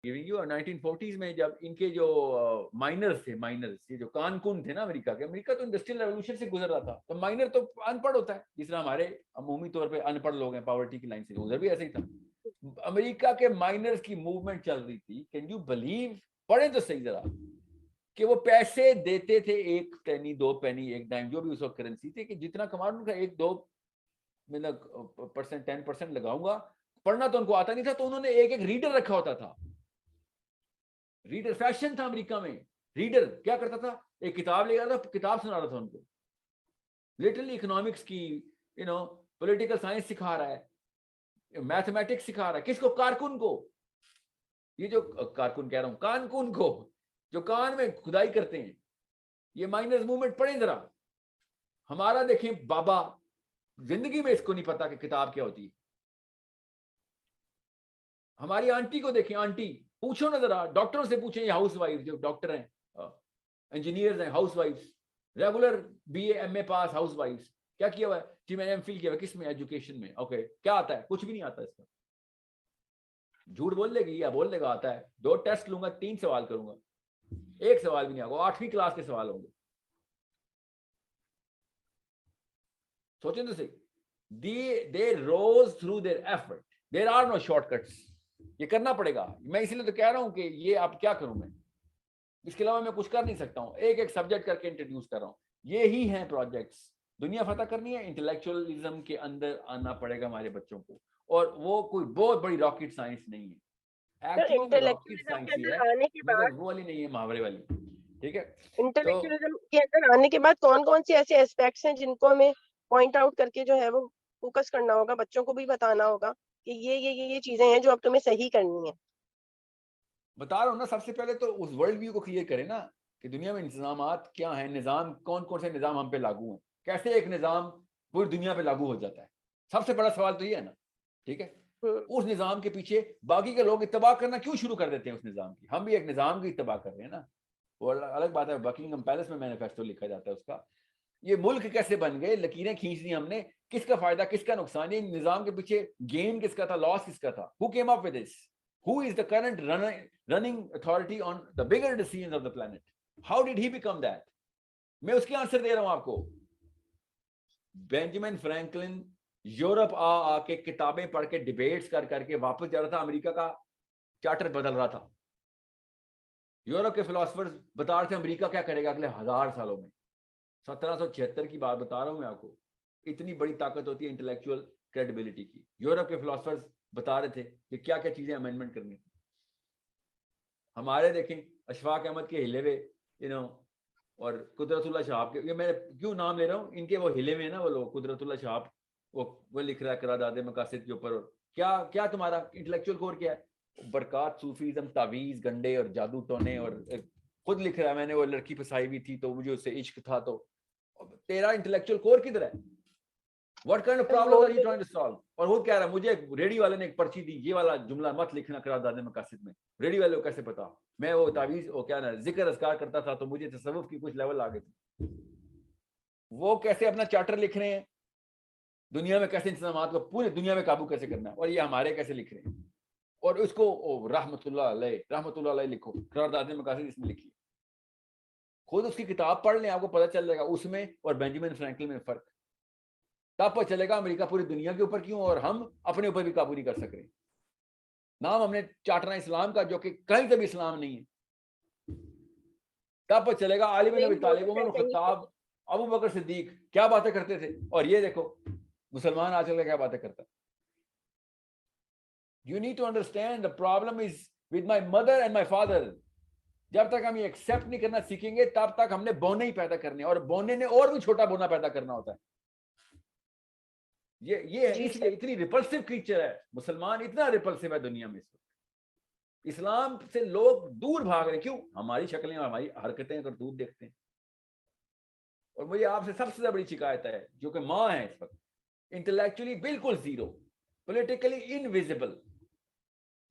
Giving you 1940s में जब इनके जो माइनर्स थे, माइनर्स ये जो कानकुन थे ना अमेरिका के, अमेरिका तो इंडस्ट्रियल रेवोल्यूशन से गुजर रहा था, तो माइनर तो अनपढ़ होता है, जिस तरह हमारे अमूमी तौर पे अनपढ़ लोग हैं पॉवर्टी की लाइन से, उधर भी ऐसे ही था। अमेरिका के माइनर्स की मूवमेंट चल रही थी, कैन यू बिलीव, पढ़े तो सही जरा, कि वो पैसे देते थे, 1 पेनी 2 पेनी 1 डाइम जो भी उस वक्त करेंसी थी, कि जितना कमा उनका 1-2 मतलब परसेंट 10% लगाऊंगा। पढ़ना तो उनको आता नहीं था, तो उन्होंने एक रीडर रखा होता था। रीडर फैशन था अमेरिका में। रीडर क्या करता था, एक किताब ले आता था, किताब सुना रहा था उनको, लिटरली इकोनॉमिक्स की, पॉलिटिकल साइंस सिखा रहा है, मैथमेटिक्स सिखा रहा है। किसको? कारकुन को। ये जो कारकुन कह रहा हूं, कानकुन को, जो कान में खुदाई करते हैं। ये माइनर्स मूवमेंट पढ़े जरा। हमारा देखें बाबा, जिंदगी में इसको नहीं पता कि किताब क्या होती है। हमारी आंटी को देखें, आंटी पूछो ना जरा, डॉक्टरों से पूछें, ये हाउस वाइफ जो डॉक्टर हैं, इंजीनियर्स हैं, housewife, regular BA MA pass housewife, क्या किया हुआ है जी? मैंने एमफिल किया हुआ। किस में? एजुकेशन में। ओके, क्या आता है? कुछ भी नहीं आता इसका। झूठ बोल देगी या बोल देगा आता है। 2 टेस्ट लूंगा, 3 सवाल करूंगा, 1 सवाल भी नहीं आएगा। 8वीं क्लास के सवाल होंगे। सोचें तो सही। They rose through their effort, there are no shortcuts. ये करना पड़ेगा। मैं इसलिए तो कह रहा हूं कि ये अब क्या करूं मैं, इसके अलावा मैं कुछ कर नहीं सकता हूं। एक एक सब्जेक्ट करके इंट्रोड्यूस कर रहा हूं। ये ही हैं प्रोजेक्ट्स। दुनिया फतह करनी है, इंटेलेक्चुअलिज्म के अंदर आना पड़ेगा हमारे बच्चों को। और वो कोई बहुत बड़ी रॉकेट साइंस नहीं है, तो एक्चुअली में रॉकेट इंटेलेक्चुअलिज्म के साइंस ही है, अंदर आने के मगर बाद, वो वाली नहीं है, मुहावरे वाली। ठीक है। तो इंटेलेक्चुअलिज्म के अंदर आने के बाद कौन कौन से ऐसे एस्पेक्ट्स हैं जिनको हमें पॉइंट आउट करके जो है वो फोकस करना होगा, बच्चों को भी बताना होगा कि ये चीजें हैं जो अब तुम्हें सही करनी है। बता रहा हूँ ना, सबसे पहले तो उस वर्ल्ड व्यू को क्लियर करें ना, कि दुनिया में इंतजामात क्या हैं, निज़ाम कौन कौन से निज़ाम हम पे लागू हैं, कैसे एक निज़ाम पूरी दुनिया पे लागू हो जाता है। सबसे बड़ा सवाल तो ये है ना। ठीक है। हम्म। उस निज़ाम के पीछे बाकी के लोग इत्तबा करना क्यों शुरू कर देते हैं उस निज़ाम की? हम भी एक निज़ाम की इत्तबा कर रहे हैं ना। वो अलग बात है। बकिंगम पैलेस में मैनिफेस्टो लिखा जाता है उसका। ये मुल्क कैसे बन गए, लकीरें खींच दी हमने, किसका फायदा किसका नुकसान, ये निज़ाम के पीछे गेन किसका था, लॉस किसका था? Who came up with this? Who is the current running authority on the bigger decisions of the planet? How did he become that? मैं उसके आंसर दे रहा हूं आपको। बेंजामिन फ्रैंकलिन यूरोप आके किताबें पढ़ के डिबेट्स कर करके वापस जा रहा था, अमेरिका का चार्टर बदल रहा था। यूरोप के फिलोसफर्स बता रहे थे अमेरिका क्या करेगा अगले 1000 सालों में। 1776 की बात बता रहा हूं मैं आपको। इतनी बड़ी ताकत होती है इंटेलेक्चुअल क्रेडिबिलिटी की। यूरोप के फिलोसफर्स बता रहे थे कि क्या क्या चीजें अमेंडमेंट करनी। हमारे देखें अशफाक अहमद के हिले हुए, और कुदरतुल्लाह शाह के, ये मैं क्यों नाम ले रहा हूँ इनके, वो हिले हुए हैं ना वो लोग। कुदरतुल्लाह शाह वो लिख रहा है करादाद मकासिद के ऊपर। क्या क्या तुम्हारा इंटेलेक्चुअल कोर क्या है? बरकात, सूफीज्म, तावीज, गंडे और जादू टोने। और खुद लिख रहा है मैंने वो लड़की फसाई हुई थी तो मुझे उससे इश्क था। तो तेरा इंटेलेक्चुअल कोर किधर है? What kind of problems are you trying to solve? और वो कह रहा है मुझे रेडियो वाले ने एक पर्ची दी, ये वाला जुमला मत लिखना करारदाद मकासिद में। रेडियो वाले को कैसे पता? मैं वो तावीज वो क्या ना जिक्र अज़कार करता था तो मुझे तसव्वुफ की कुछ लेवल आ गए थे। वो कैसे अपना चार्टर लिख रहे हैं, दुनिया में कैसे इंतजामात को पूरी दुनिया में काबू कैसे करना है, और ये हमारे कैसे लिख रहे हैं। और उसको रहमतुल्लाह अलैह लिखो, करारदाद मकासिद इसमें लिखिए। खुद उसकी किताब पढ़ लें, आपको पता चल जाएगा उसमें और बेंजामिन फ्रैंकलिन में फर्क। तब पता चलेगा अमेरिका पूरी दुनिया के ऊपर क्यों और हम अपने ऊपर भी काबू नहीं कर सक रहे। नाम हमने चाटना इस्लाम का, जो कि कहीं से भी इस्लाम नहीं है। तब पता चलेगा आलिम मेन नबी तालिब, मोटिव है उमर कहीं पे। खत्ताब, अबू बकर सिद्दीक क्या बातें करते थे, और ये देखो मुसलमान आजकल क्या बातें करता है। You need to understand the problem is with my mother and my father. जब तक हम ये एक्सेप्ट नहीं करना सीखेंगे तब तक हमने बोने ही पैदा करने, और बोने ने और भी छोटा बोना पैदा करना होता है। ये है, जी इसलिए सर। इतनी रिपल्सिव क्रीचर है मुसलमान, इतना रिपल्सिव है दुनिया में इस वक्त। इस्लाम से लोग दूर भाग रहे, क्यों? हमारी शक्लें और हमारी हरकतें अगर दूर देखते हैं। और मुझे आपसे सबसे बड़ी शिकायत है, जो कि माँ है इस वक्त, इंटेलेक्चुअली बिल्कुल जीरो, पॉलिटिकली इनविजिबल,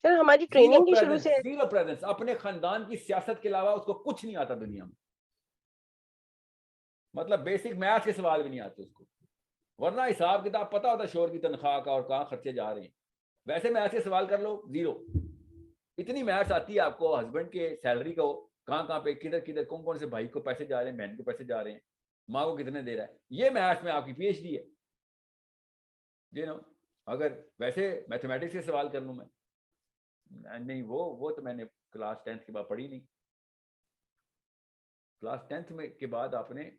सर हमारी जीरो ट्रेनिंग ही शुरू प्रेजेंस, से जीरो प्रेजेंस। अपने खानदान की सियासत के अलावा उसको कुछ नहीं आता दुनिया में। मतलब बेसिक मैथ के सवाल भी नहीं आते उसको, वरना हिसाब किताब पता होता शोर की तनख्वाह का और कहाँ खर्चे जा रहे हैं। वैसे मैथ के सवाल कर लो, जीरो। इतनी मैथ्स आती है आपको हस्बैंड के सैलरी को, कहाँ पे किधर किधर कौन कौन से भाई को पैसे जा रहे हैं, बहन को पैसे जा रहे हैं, माँ को कितने दे रहा है, ये मैथ्स में आपकी पीएचडी है। यू नो, अगर वैसे मैथमेटिक्स से सवाल कर लूं मैं, नहीं वो तो मैंने क्लास 10th के बाद पढ़ी नहीं। क्लास 10th में के बाद आपने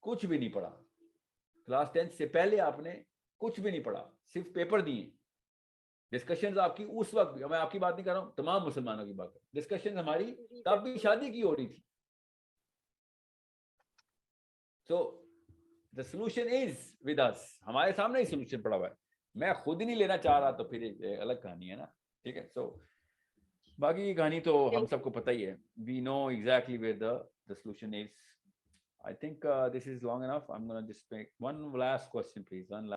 कुछ भी नहीं पढ़ा, क्लास 10th से पहले आपने कुछ भी नहीं पढ़ा, सिर्फ पेपर दिए। डिस्कशंस आपकी उस वक्त, मैं आपकी बात नहीं कर रहा हूँ, तमाम मुसलमानों की बात है, डिस्कशन हमारी तब भी शादी की हो रही थी। So the solution is with us, हमारे सामने ही सोल्यूशन पड़ा हुआ है। मैं खुद ही नहीं लेना चाह रहा तो फिर एक अलग कहानी है ना, ठीक है। सो बाकी की कहानी तो हम सबको पता ही है, we know exactly where the solution is. I think this is long enough. I'm going to just make one last question, please. One last